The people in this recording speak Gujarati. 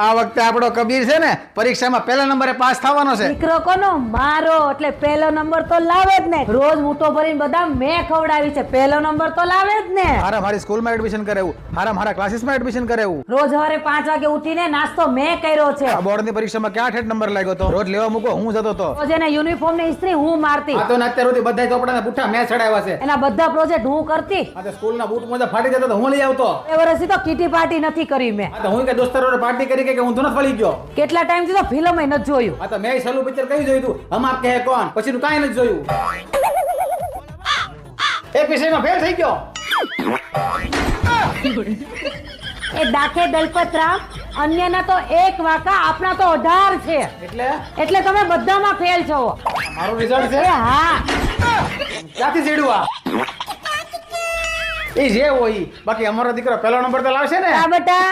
આ વખતે આપણો કબીર છે ને પરીક્ષામાં પહેલા નંબરે પાસ થવાનો છે. દીકરો કોનો? મારો. એટલે પહેલો નંબર તો લાવે જ ને. રોજ મોટો ભરીને બદામ મેં ખવડાવી છે, પહેલો નંબર તો લાવે જ ને. હારા મારી સ્કૂલમાં એડમિશન કરાવ્યું, હારા મારા ક્લાસીસમાં એડમિશન કરાવ્યું. રોજ સવારે 5 વાગે ઉઠીને નાસ્તો મેં કર્યો છે. આ બોર્ડની પરીક્ષામાં ક્યાં ઠેઠ નંબર લાગ્યો તો? રોજ લેવા મૂકો હું જતો તો. રોજ એને યુનિફોર્મ ની ઇસ્ત્રી હું મારતી. આ તો ને અત્યાર સુધી બધા ચોપડાના બુઠ્ઠા મેં ચડાવ્યા છે. એના બધા પ્રોજેક્ટ હું કરતી. આ તો સ્કૂલના બૂટ મોજા ફાટી જતા તો હું લઈ આવતો. એ વર્ષથી તો કીટી પાર્ટી નથી કરી મેં. આ તો હું કે દોસ્તારોને પાર્ટી કરી કે હું તો નથી ફળી ગયો. કેટલા ટાઈમ થી તો ફિલ્મ ય નથી જોયું. આ તો મેં સલુ પિક્ચર કઈ જોયું તું? હમ આપ કહે કોણ, પછી નું કાંઈ નથી જોયું. એક વિષયમાં ફેલ થઈ ગયો. એ દાખે દલપતરામ, અન્યના તો એક વાંકા, આપણા તો 18 છે. એટલે તમે બધામાં ફેલ છો. મારું રિઝલ્ટ છે. એ હા, ક્યાંથી ચડ્યું આ? એ જે હોય બાકી અમારો દીકરો પહેલો નંબર તો લાવશે ને. બેટા